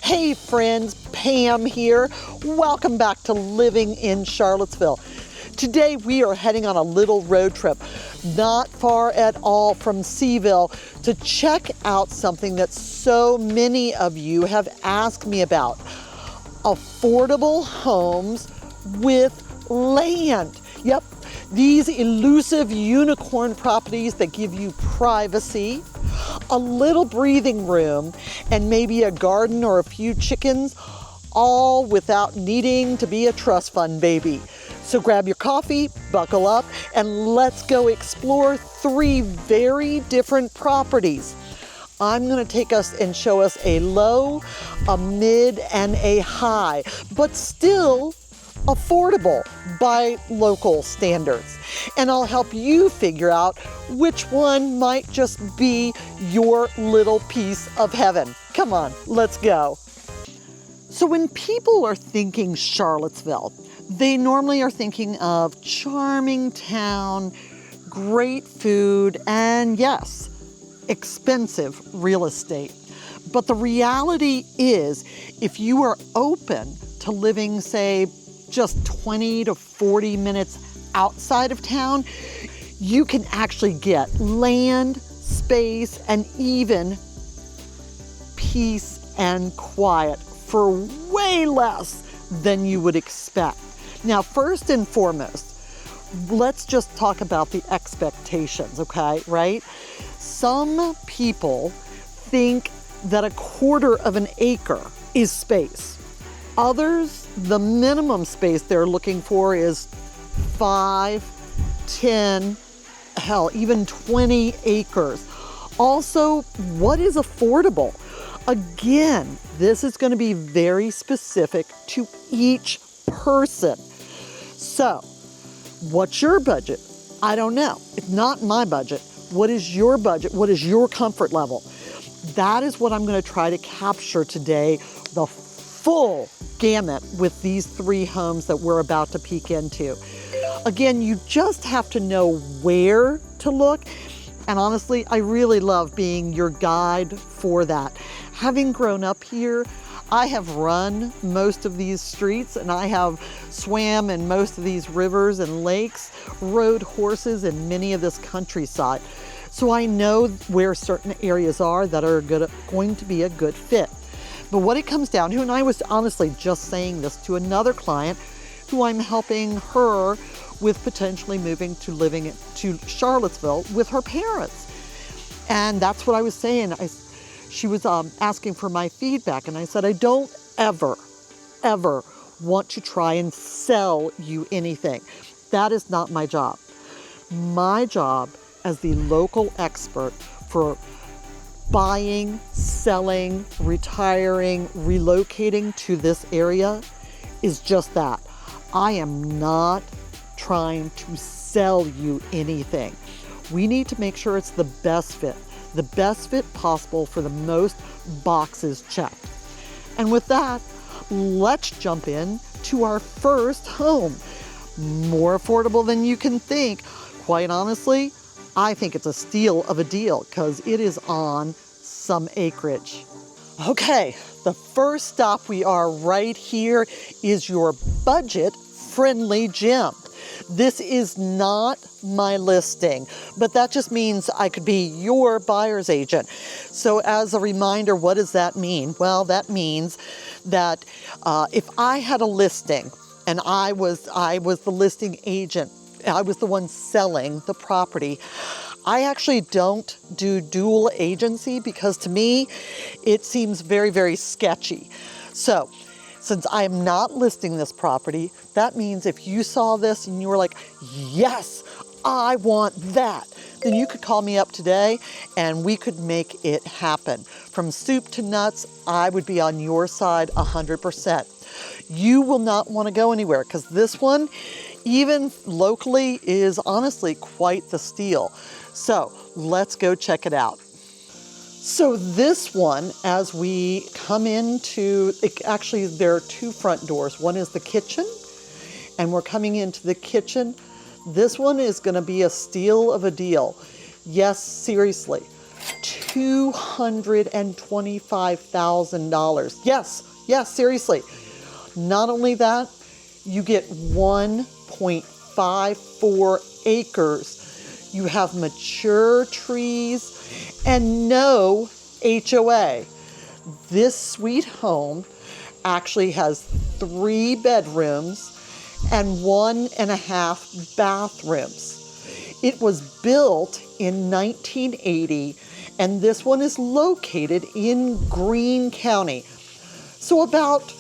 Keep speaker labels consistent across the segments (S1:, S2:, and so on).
S1: Hey friends, Pam here. Welcome back to Living in Charlottesville. Today we are heading on a little road trip, not far at all from Seville, to check out something that so many of you have asked me about. Affordable homes with land. Yep, these elusive unicorn properties that give you privacy, a little breathing room, and maybe a garden or a few chickens, all without needing to be a trust fund baby. So grab your coffee, buckle up, and let's go explore 3 very different properties. I'm going to take us and show us a low, a mid, and a high, but still affordable by local standards. And I'll help you figure out which one might just be your little piece of heaven. Come on, let's go. So when people are thinking Charlottesville, they normally are thinking of charming town, great food, and yes, expensive real estate. But the reality is, if you are open to living, say, just 20 to 40 minutes outside of town, you can actually get land, space, and even peace and quiet for way less than you would expect. Now, first and foremost, let's just talk about the expectations, okay, right? Some people think that 1/4 of an acre is space. Others, the minimum space they're looking for is 5, 10, hell, even 20 acres. Also, what is affordable? Again, this is going to be very specific to each person. So, what's your budget? I don't know. It's not my budget. What is your budget? What is your comfort level? That is what I'm going to try to capture today, the full gamut with these 3 homes that we're about to peek into. Again, you just have to know where to look. And honestly, I really love being your guide for that. Having grown up here, I have run most of these streets and I have swam in most of these rivers and lakes, rode horses in many of this countryside. So I know where certain areas are that are going to be a good fit. But what it comes down to, and I was honestly just saying this to another client who I'm helping her with potentially moving to living to Charlottesville with her parents. And that's what I was saying. She was asking for my feedback, and I said, I don't ever want to try and sell you anything. That is not my job. My job as the local expert for buying, selling, retiring, relocating to this area is just that. I am not trying to sell you anything. We need to make sure it's the best fit possible for the most boxes checked. And with that, let's jump in to our first home. More affordable than you can think. Quite honestly, I think it's a steal of a deal because it is on some acreage. Okay, the first stop we are right here is your budget-friendly gym. This is not my listing, but that just means I could be your buyer's agent. So as a reminder, what does that mean? Well, that means that if I had a listing and I was the listing agent, I was the one selling the property, I actually don't do dual agency because to me, it seems very, very sketchy. So since I am not listing this property, that means if you saw this and you were like, yes, I want that, then you could call me up today and we could make it happen. From soup to nuts, I would be on your side 100%. You will not want to go anywhere because this one, even locally, is honestly quite the steal. So let's go check it out. So this one, as we come into, actually there are 2 front doors. One is the kitchen, and we're coming into the kitchen. This one is going to be a steal of a deal. Yes, seriously. $225,000. Yes, seriously. Not only that, you get 1.54 acres. You have mature trees and no HOA. This sweet home actually has 3 bedrooms and 1.5 bathrooms. It was built in 1980, and this one is located in Greene County. So about,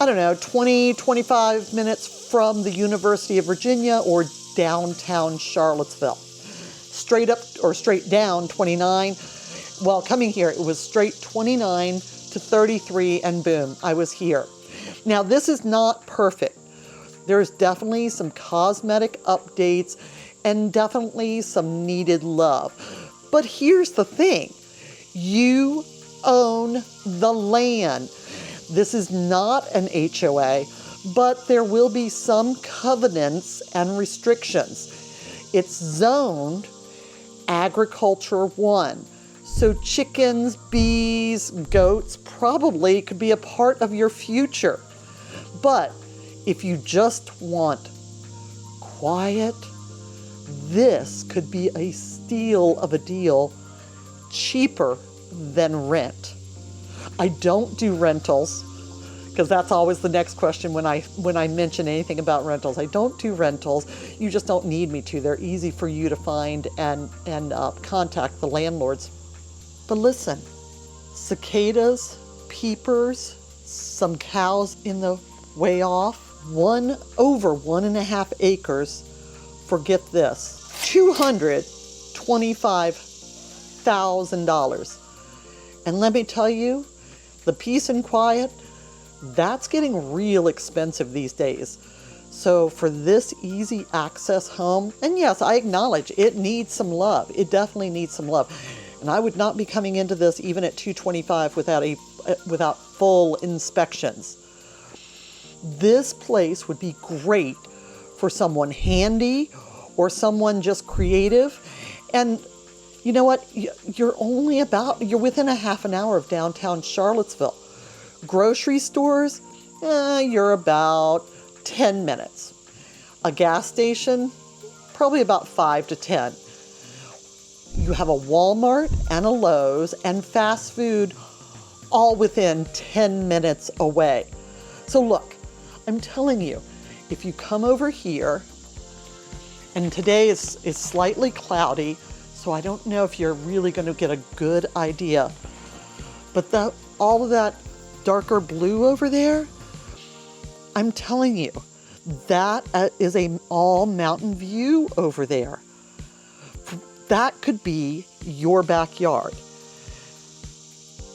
S1: 20-25 minutes from the University of Virginia or downtown Charlottesville. Straight up or straight down 29. Well, coming here, it was straight 29 to 33, and boom, I was here. Now, this is not perfect. There's definitely some cosmetic updates and definitely some needed love. But here's the thing. You own the land. This is not an HOA, but there will be some covenants and restrictions. It's zoned Agriculture 1. So chickens, bees, goats probably could be a part of your future. But if you just want quiet, this could be a steal of a deal, cheaper than rent. I don't do rentals, because that's always the next question when I mention anything about rentals. I don't do rentals. You just don't need me to. They're easy for you to find and contact the landlords. But listen, cicadas, peepers, some cows in the way off, over 1.5 acres. Forget this, $225,000. And let me tell you, the peace and quiet, that's getting real expensive these days. So for this easy access home, and yes, I acknowledge it needs some love. It definitely needs some love. And I would not be coming into this even at $225,000 without full inspections. This place would be great for someone handy or someone just creative. And you know what? You're within a half an hour of downtown Charlottesville. Grocery stores, you're about 10 minutes. A gas station, probably about 5 to 10. You have a Walmart and a Lowe's and fast food all within 10 minutes away. So look, I'm telling you, if you come over here, and today is slightly cloudy, so I don't know if you're really going to get a good idea. But all of that darker blue over there, I'm telling you, that is a all mountain view over there. That could be your backyard.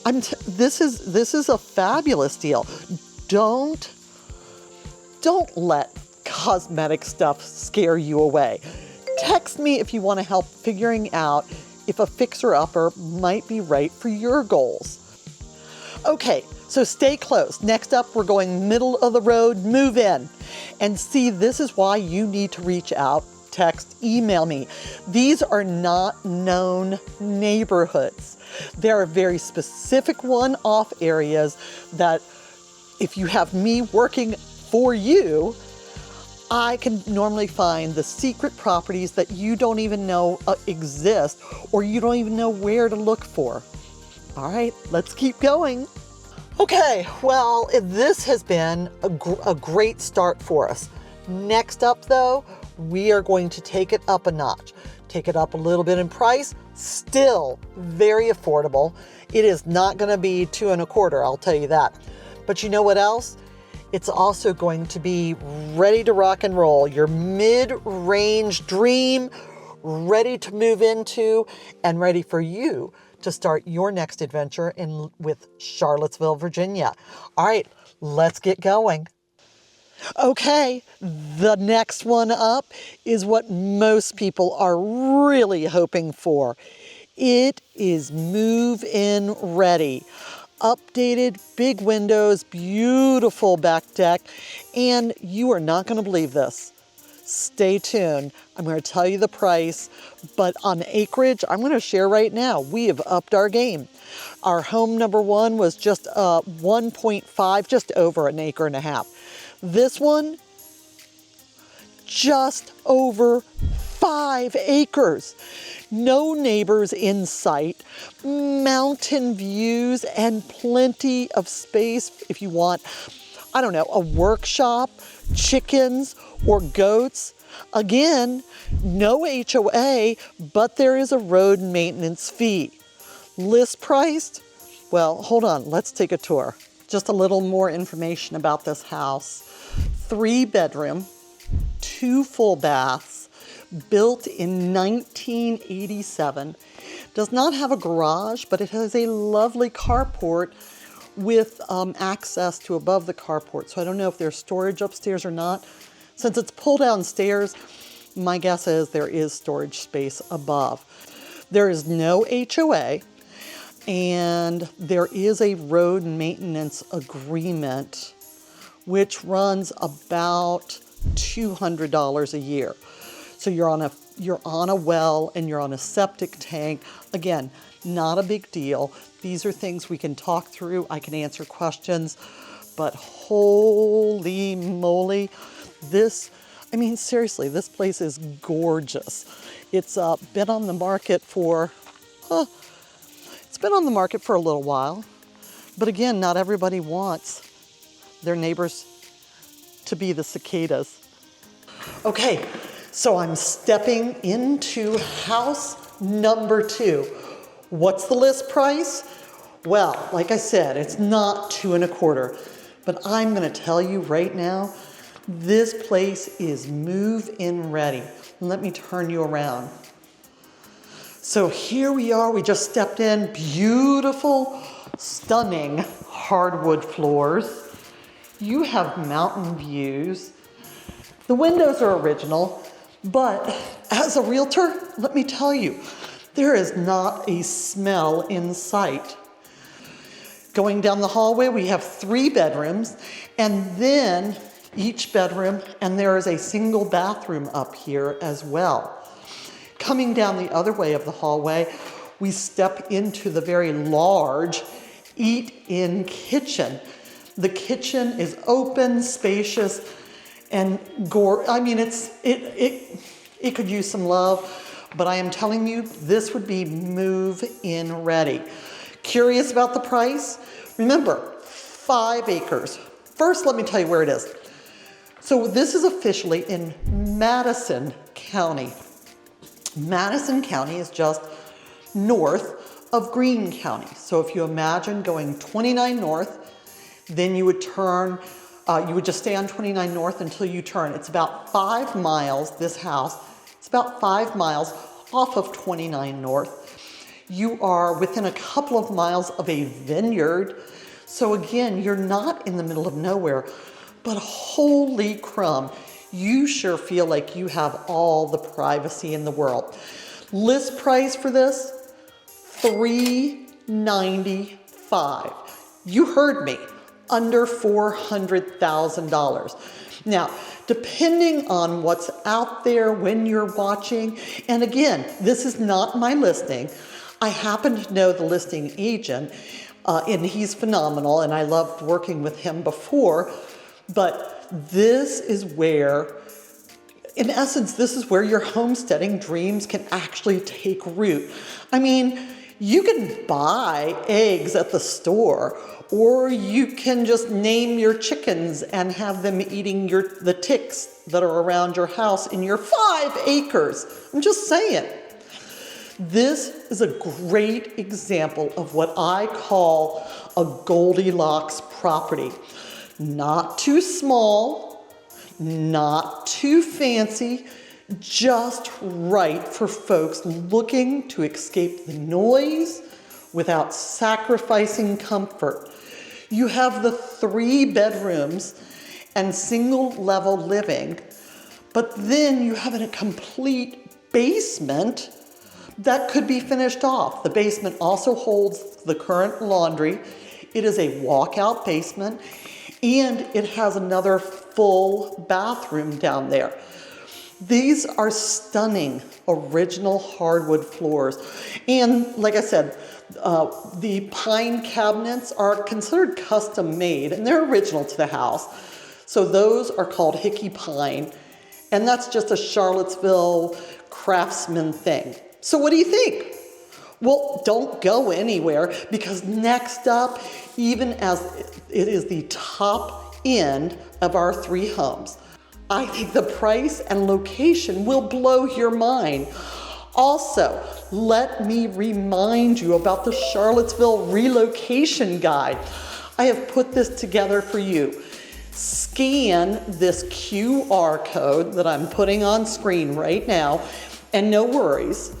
S1: This is a fabulous deal. Don't let cosmetic stuff scare you away. Text me if you want to help figuring out if a fixer-upper might be right for your goals. Okay, so stay close. Next up, we're going middle of the road, move in. And see, this is why you need to reach out, text, email me. These are not known neighborhoods. There are very specific one-off areas that if you have me working for you, I can normally find the secret properties that you don't even know exist, or you don't even know where to look for. All right, let's keep going. Okay, well, this has been a great start for us. Next up, though, we are going to take it up a notch. Take it up a little bit in price, still very affordable. It is not going to be $2 1/4, I'll tell you that. But you know what else? It's also going to be ready to rock and roll. Your mid-range dream, ready to move into and ready for you to start your next adventure with Charlottesville, Virginia. All right, let's get going. Okay, the next one up is what most people are really hoping for. It is move-in ready. Updated, big windows, beautiful back deck, and you are not going to believe this. Stay tuned. I'm going to tell you the price, but on acreage, I'm going to share right now, we have upped our game. Our home number one was just 1.5, just over an acre and a half. This one, just over 5 acres. No neighbors in sight, mountain views, and plenty of space if you want, I don't know, a workshop, chickens, or goats. Again, no HOA, but there is a road maintenance fee. List priced? Well, hold on, let's take a tour. Just a little more information about this house. 3 bedroom, 2 full baths, built in 1987. Does not have a garage, but it has a lovely carport with access to above the carport. So I don't know if there's storage upstairs or not. Since it's pull down stairs, my guess is there is storage space above. There is no HOA, and there is a road maintenance agreement, which runs about $200 a year. So you're on a well and you're on a septic tank. Again, not a big deal. These are things we can talk through. I can answer questions, but holy moly, seriously, this place is gorgeous. It's been on the market for, it's been on the market for a little while. But again, not everybody wants their neighbors to be the cicadas. Okay, so I'm stepping into house number 2. What's the list price? Well, like I said, it's not 2 1/4, but I'm gonna tell you right now, this place is move-in ready. Let me turn you around. So here we are, we just stepped in, beautiful, stunning hardwood floors. You have mountain views. The windows are original, but as a realtor, let me tell you, there is not a smell in sight. Going down the hallway, we have 3 bedrooms, and then each bedroom, and there is a single bathroom up here as well. Coming down the other way of the hallway, we step into the very large eat-in kitchen. The kitchen is open, spacious, and it could use some love, but I am telling you, this would be move-in ready. Curious about the price? Remember, 5 acres. First, let me tell you where it is. So this is officially in Madison County. Madison County is just north of Greene County. So if you imagine going 29 north, then you would turn, you would just stay on 29 north until you turn. It's about 5 miles, this house, it's about 5 miles off of 29 north. You are within a couple of miles of a vineyard. So again, you're not in the middle of nowhere, but holy crumb, you sure feel like you have all the privacy in the world. List price for this, $395. You heard me, under $400,000. Now, depending on what's out there when you're watching, and again, this is not my listing. I happen to know the listing agent, and he's phenomenal, and I loved working with him before, but this is where, in essence, this is where your homesteading dreams can actually take root. I mean, you can buy eggs at the store, or you can just name your chickens and have them eating the ticks that are around your house in your 5 acres. I'm just saying. This is a great example of what I call a Goldilocks property. Not too small, not too fancy, just right for folks looking to escape the noise without sacrificing comfort. You have the 3 bedrooms and single level living, but then you have a complete basement that could be finished off. The basement also holds the current laundry. It is a walkout basement, and it has another full bathroom down there. These are stunning original hardwood floors. And like I said, the pine cabinets are considered custom made and they're original to the house. So those are called Hickey Pine. And that's just a Charlottesville craftsman thing. So what do you think? Well, don't go anywhere, because next up, even as it is the top end of our 3 homes, I think the price and location will blow your mind. Also, let me remind you about the Charlottesville relocation guide. I have put this together for you. Scan this QR code that I'm putting on screen right now, and no worries,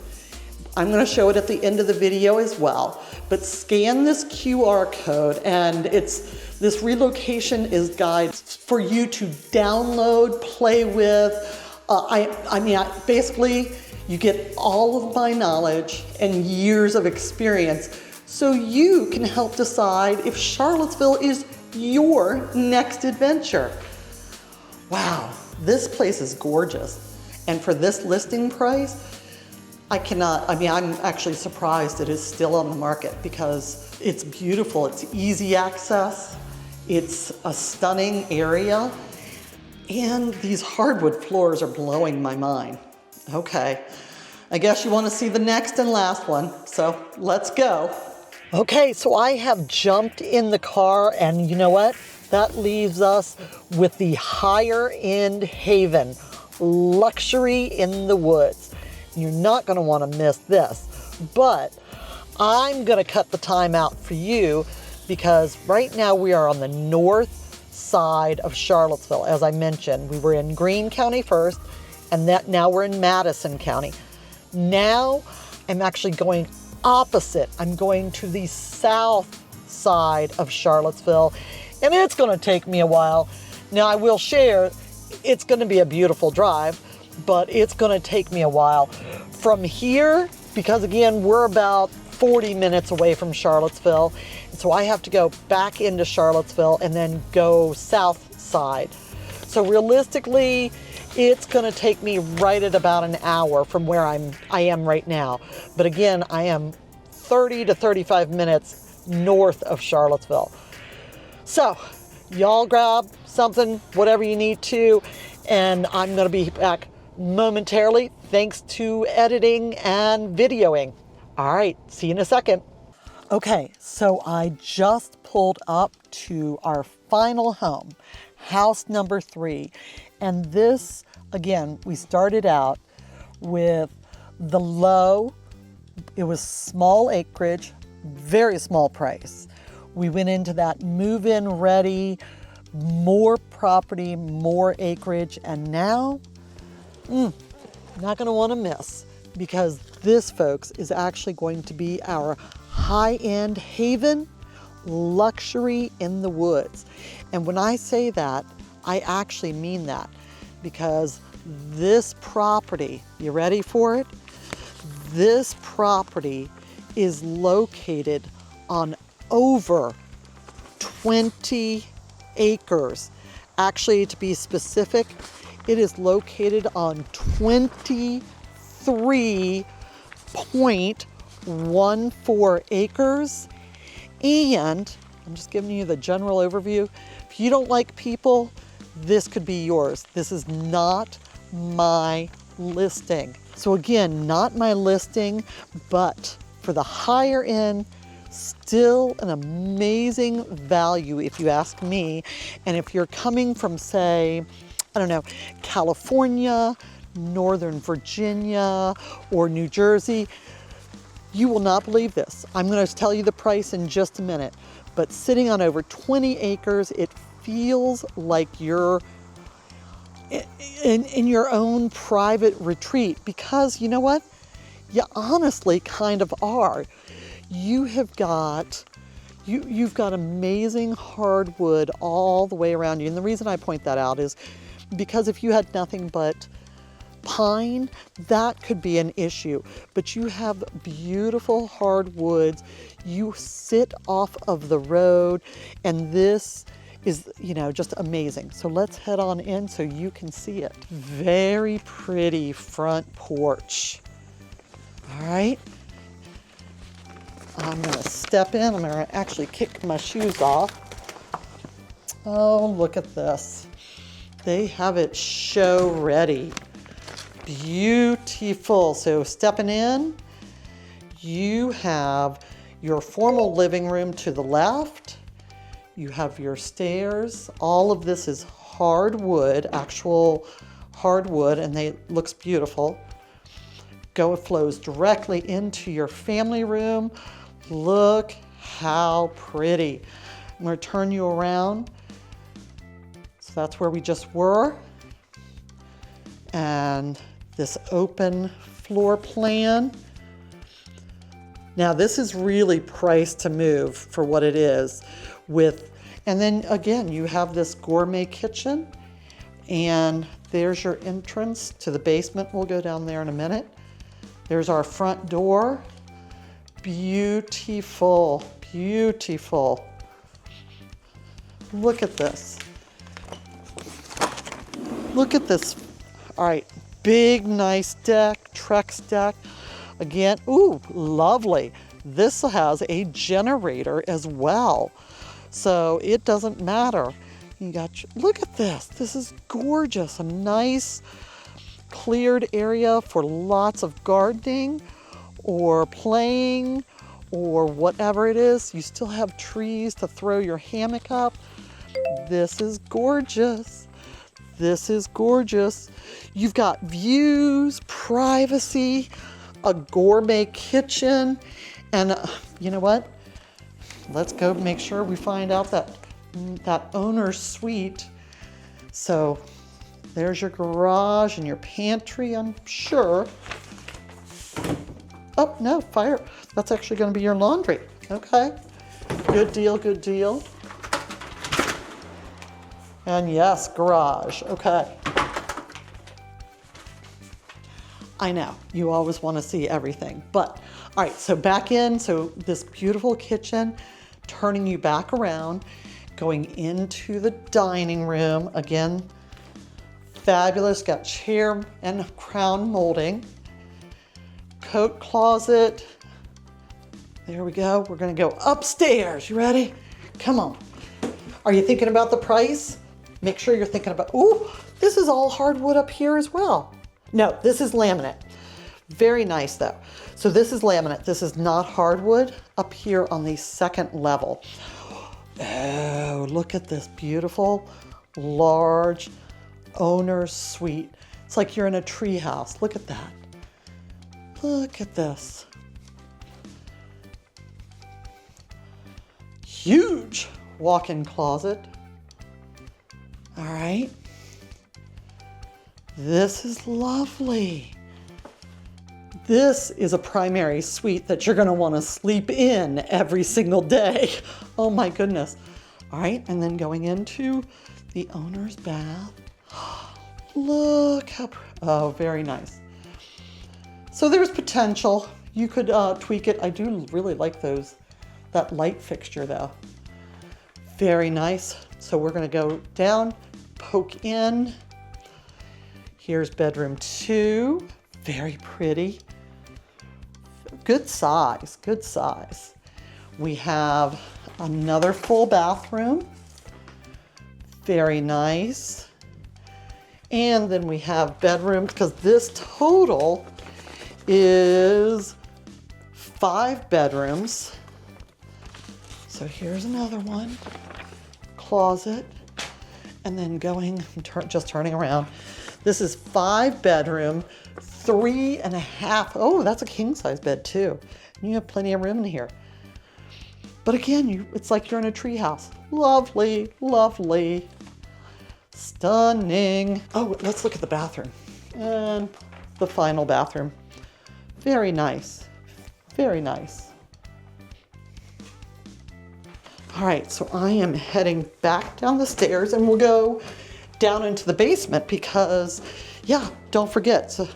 S1: I'm going to show it at the end of the video as well, but scan this QR code, and this relocation is guide for you to download, play with. Basically, you get all of my knowledge and years of experience so you can help decide if Charlottesville is your next adventure. Wow, this place is gorgeous. And for this listing price, I'm actually surprised it is still on the market, because it's beautiful, it's easy access, it's a stunning area, and these hardwood floors are blowing my mind. Okay, I guess you want to see the next and last one, so let's go. Okay, so I have jumped in the car, and you know what? That leaves us with the higher end haven, luxury in the woods. You're not going to want to miss this, but I'm going to cut the time out for you, because right now we are on the north side of Charlottesville. As I mentioned, we were in Greene County first, and now we're in Madison County. Now I'm actually going opposite. I'm going to the south side of Charlottesville, and it's going to take me a while. Now I will share, it's going to be a beautiful drive, but it's going to take me a while. From here, because again, we're about 40 minutes away from Charlottesville, so I have to go back into Charlottesville and then go south side. So realistically, it's going to take me right at about an hour from where I am right now. But again, I am 30 to 35 minutes north of Charlottesville. So y'all grab something, whatever you need to, and I'm going to be back momentarily, thanks to editing and videoing. All right, see you in a second. Okay, so I just pulled up to our final home, house number 3. And this, again, we started out with the low, it was small acreage, very small price. We went into that move-in ready, more property, more acreage, and now, not gonna wanna miss, because this, folks, is actually going to be our high-end haven, luxury in the woods. And when I say that, I actually mean that, because this property, you ready for it? This property is located on over 20 acres. Actually, to be specific, it is located on 23.14 acres. And I'm just giving you the general overview. If you don't like people, this could be yours. This is not my listing. So again, not my listing, but for the higher end, still an amazing value if you ask me. And if you're coming from, say, I don't know, California, Northern Virginia, or New Jersey, you will not believe this. I'm going to tell you the price in just a minute, but sitting on over 20 acres, it feels like you're in your own private retreat, because you know what? You honestly kind of are. You've got amazing hardwood all the way around you. And the reason I point that out is because if you had nothing but pine, that could be an issue. But you have beautiful hardwoods. You sit off of the road, and this is, you know, just amazing. So let's head on in so you can see it. Very pretty front porch. All right. I'm gonna step in. I'm gonna actually kick my shoes off. Oh, look at this. They have it show ready. Beautiful. So stepping in, you have your formal living room to the left. You have your stairs. All of this is hardwood, actual hardwood, and it looks beautiful. It flows directly into your family room. Look how pretty. I'm going to turn you around. So that's where we just were. And this open floor plan. Now this is really priced to move for what it is. And then again, you have this gourmet kitchen, and there's your entrance to the basement. We'll go down there in a minute. There's our front door. Beautiful, beautiful. Look at this. Look at this. All right, big, nice deck, Trex deck. Again, ooh, lovely. This has a generator as well. So it doesn't matter. Look at this. This is gorgeous. A nice cleared area for lots of gardening or playing or whatever it is. You still have trees to throw your hammock up. This is gorgeous. This is gorgeous. You've got views, privacy, a gourmet kitchen, and you know what? Let's go make sure we find out that owner's suite. So there's your garage and your pantry, I'm sure. Oh, no, fire. That's actually going to be your laundry. Okay. Good deal, good deal. And yes, garage. Okay. I know, you always want to see everything. But, all right, so back in. So this beautiful kitchen, turning you back around, going into the dining room. Again, fabulous. Got chair and crown molding. Coat closet. There we go. We're going to go upstairs. You ready? Come on. Are you thinking about the price? Make sure you're thinking about, ooh, this is all hardwood up here as well. No, this is laminate. Very nice though. So this is laminate. This is not hardwood up here on the second level. Oh, look at this beautiful, large owner's suite. It's like you're in a tree house. Look at that. Look at this. Huge walk-in closet. All right. This is lovely. This is a primary suite that you're going to want to sleep in every single day. Oh my goodness. All right, and then going into the owner's bath. Look how, oh, very nice. So there's potential. You could tweak it. I do really like that light fixture though. Very nice. So we're going to go down, poke in. Here's bedroom 2. Very pretty. Good size, good size. We have another full bathroom. Very nice. And then we have bedrooms, because this total is 5 bedrooms. So here's another one. Closet. And then going, just turning around. This is 5 bedroom, 3.5. Oh, that's a king size bed too. You have plenty of room in here. But again, it's like you're in a tree house. Lovely, lovely, stunning. Oh, let's look at the bathroom. And the final bathroom. Very nice, very nice. All right, so I am heading back down the stairs, and we'll go down into the basement because, yeah, don't forget, so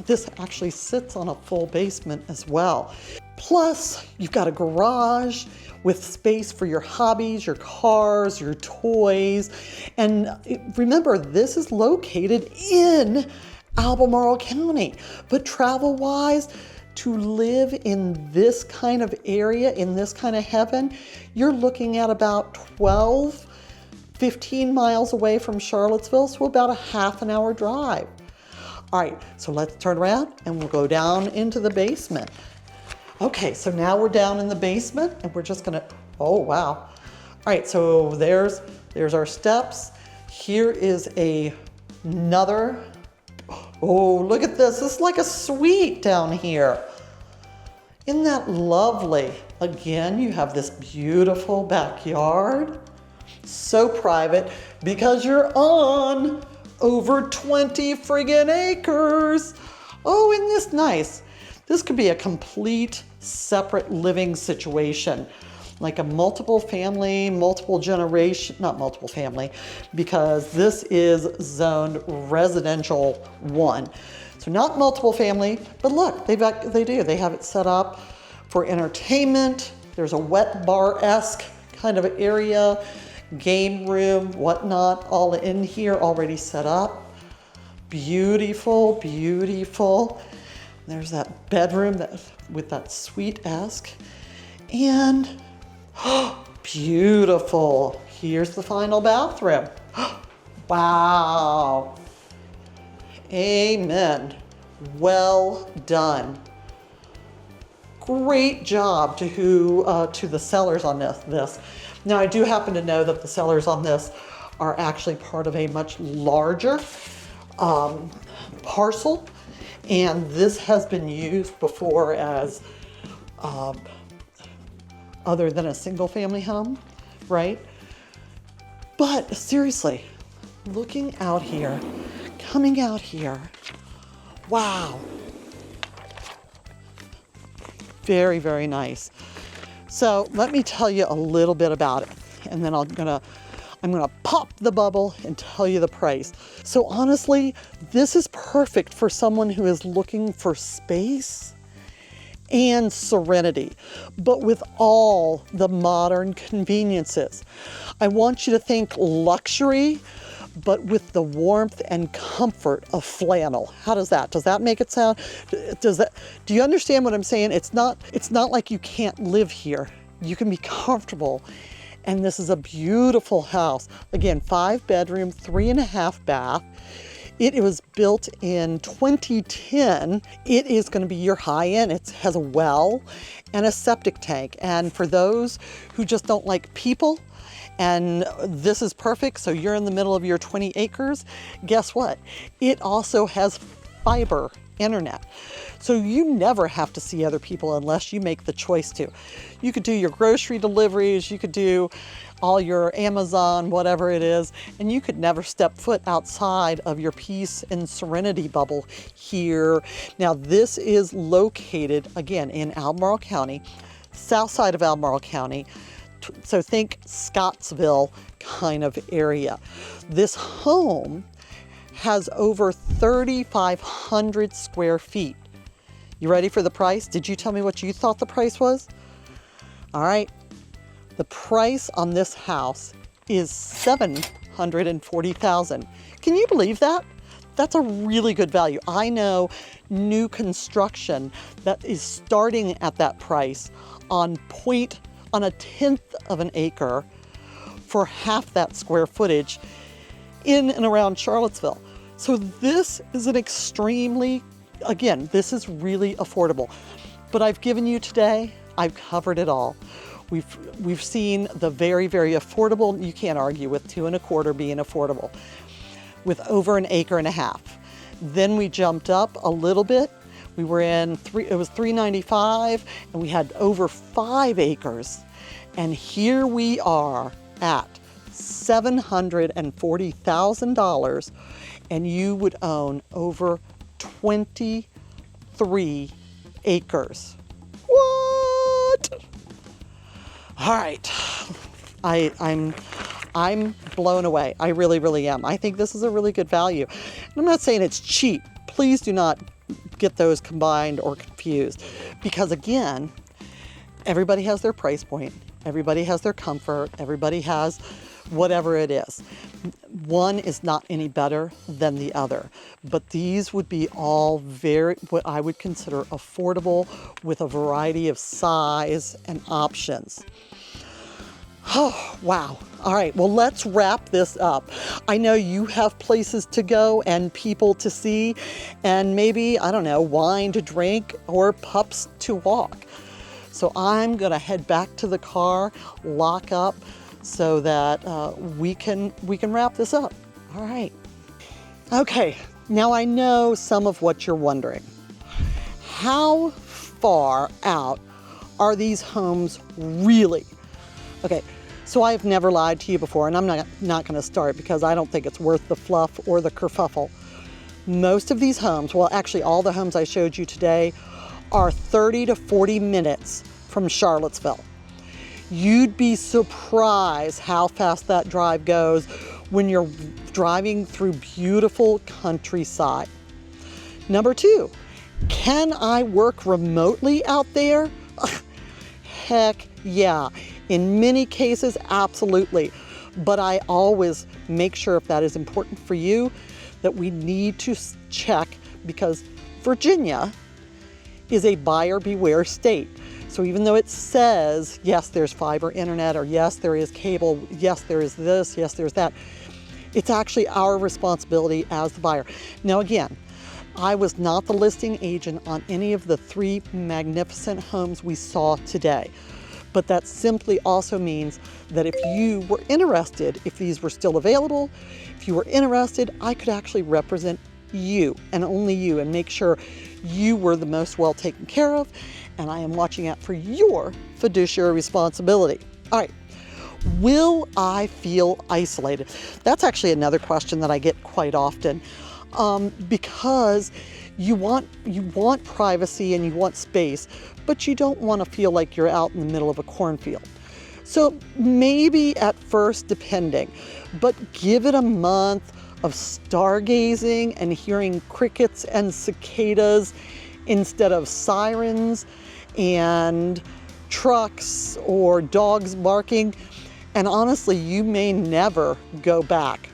S1: this actually sits on a full basement as well. Plus, you've got a garage, with space for your hobbies, your cars, your toys. And remember, this is located in Albemarle County, but travel-wise, to live in this kind of area, in this kind of heaven, you're looking at about 15 miles away from Charlottesville, so about a half an hour drive. All right, so let's turn around and we'll go down into the basement. Okay, so now we're down in the basement and we're just gonna, oh wow. All right, so there's our steps. Here is another, oh, look at this. This is like a suite down here. Isn't that lovely? Again, you have this beautiful backyard. So private because you're on over 20 friggin' acres. Oh, isn't this nice? This could be a complete separate living situation, like a multiple family, multiple generation, not multiple family, because this is zoned residential 1. So not multiple family, but look, they have it set up for entertainment. There's a wet bar-esque kind of area, game room, whatnot, all in here already set up. Beautiful, beautiful. There's that bedroom with that suite-esque. And beautiful. Here's the final bathroom. Wow. Amen. Well done. Great job to the sellers on this. Now, I do happen to know that the sellers on this are actually part of a much larger parcel, and this has been used before as other than a single family home, right? But seriously, looking out here, coming out here, wow. Very, very nice. So let me tell you a little bit about it, and then I'm gonna pop the bubble and tell you the price. So honestly, this is perfect for someone who is looking for space and serenity, but with all the modern conveniences. I want you to think luxury, but with the warmth and comfort of flannel. How does that make it sound? Do you understand what I'm saying? It's not like you can't live here. You can be comfortable. And this is a beautiful house. Again, 5 bedroom, 3.5 bath. It was built in 2010. It is going to be your high end. It has a well and a septic tank. And for those who just don't like people, and this is perfect, so you're in the middle of your 20 acres, guess what? It also has fiber internet. So you never have to see other people unless you make the choice to. You could do your grocery deliveries, you could do all your Amazon, whatever it is, and you could never step foot outside of your peace and serenity bubble here. Now, this is located, again, in Albemarle County, south side of Albemarle County. So think Scottsville kind of area. This home has over 3,500 square feet. You ready for the price? Did you tell me what you thought the price was? All right. The price on this house is $740,000. Can you believe that? That's a really good value. I know new construction that is starting at that price on a 1/10 of an acre for half that square footage in and around Charlottesville. So this is an again, this is really affordable. But I've given you today, I've covered it all. We've seen the very, very affordable, you can't argue with 2.25 being affordable, with over 1.5 acres. Then we jumped up a little bit. We were it was $395, and we had over 5 acres. And here we are at $740,000, and you would own over 23 acres. What? All right, I'm blown away. I really, really am. I think this is a really good value. And I'm not saying it's cheap. Please do not get those combined or confused, because again, everybody has their price point. Everybody has their comfort. Everybody has whatever it is. One is not any better than the other, but these would be all very, what I would consider affordable, with a variety of size and options. Oh, wow. All right, well, let's wrap this up. I know you have places to go and people to see, and maybe, I don't know, wine to drink or pups to walk. So I'm gonna head back to the car, lock up, so that we can wrap this up. All right. Okay, now I know some of what you're wondering. How far out are these homes really? Okay, so I've never lied to you before, and I'm not gonna start because I don't think it's worth the fluff or the kerfuffle. Most of these homes, well, actually all the homes I showed you today, are 30 to 40 minutes from Charlottesville. You'd be surprised how fast that drive goes when you're driving through beautiful countryside. Number two, can I work remotely out there? Heck yeah. In many cases, absolutely. But I always make sure, if that is important for you, that we need to check, because Virginia is a buyer beware state. So even though it says, yes, there's fiber internet, or yes, there is cable, yes, there is this, yes, there's that, it's actually our responsibility as the buyer. Now again, I was not the listing agent on any of the 3 magnificent homes we saw today. But that simply also means that if you were interested, if these were still available, if you were interested, I could actually represent you and only you, and make sure you were the most well taken care of, and I am watching out for your fiduciary responsibility. All right, will I feel isolated? That's actually another question that I get quite often, because you want privacy and you want space, but you don't want to feel like you're out in the middle of a cornfield. So maybe at first, depending, but give it a month of stargazing and hearing crickets and cicadas instead of sirens and trucks or dogs barking, and honestly, you may never go back.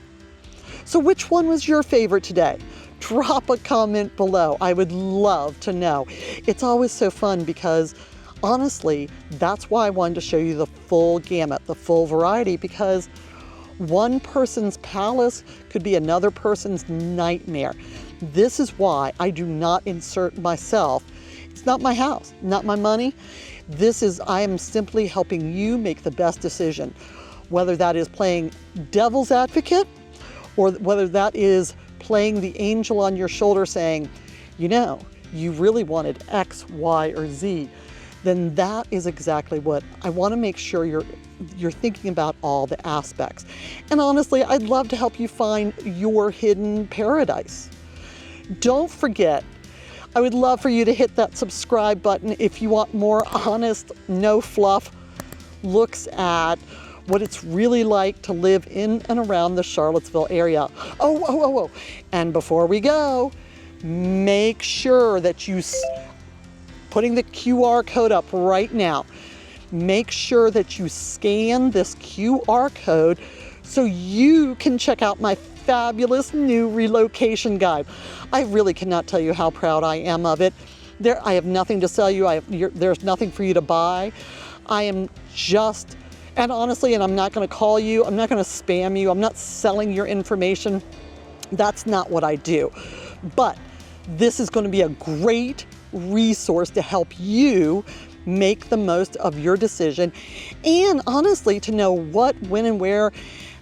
S1: So which one was your favorite today? Drop a comment below. I would love to know. It's always so fun because honestly, that's why I wanted to show you the full gamut, the full variety, because one person's palace could be another person's nightmare. This is why I do not insert myself. It's not my house, not my money. I am simply helping you make the best decision, whether that is playing devil's advocate or whether that is playing the angel on your shoulder saying, you know, you really wanted X, Y, or Z, then that is exactly what I want to make sure you're thinking about, all the aspects. And honestly, I'd love to help you find your hidden paradise. Don't forget, I would love for you to hit that subscribe button if you want more honest, no fluff looks at what it's really like to live in and around the Charlottesville area. Oh. And before we go, make sure that putting the QR code up right now, make sure that you scan this QR code so you can check out my fabulous new relocation guide. I really cannot tell you how proud I am of it. I have nothing to sell you. There's nothing for you to buy. I am just, and honestly, and I'm not going to call you, I'm not going to spam you, I'm not selling your information. That's not what I do. But this is going to be a great resource to help you make the most of your decision, and honestly, to know what, when, and where,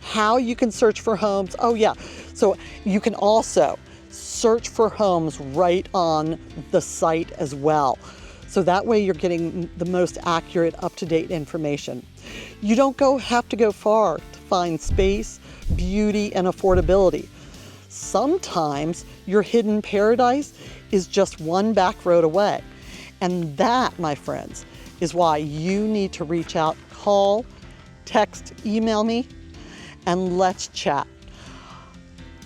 S1: how you can search for homes. Oh yeah, so you can also search for homes right on the site as well. So that way you're getting the most accurate, up-to-date information. You don't have to go far to find space, beauty, and affordability. Sometimes your hidden paradise is just one back road away. And that, my friends, is why you need to reach out, call, text, email me, and let's chat.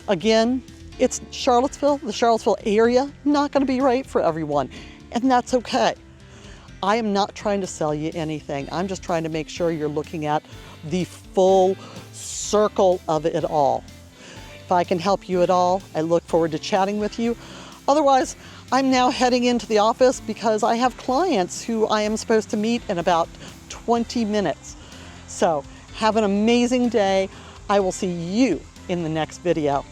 S1: Again, it's Charlottesville, the Charlottesville area, not going to be right for everyone, and that's okay. I am not trying to sell you anything. I'm just trying to make sure you're looking at the full circle of it all. If I can help you at all, I look forward to chatting with you. Otherwise, I'm now heading into the office because I have clients who I am supposed to meet in about 20 minutes. So have an amazing day. I will see you in the next video.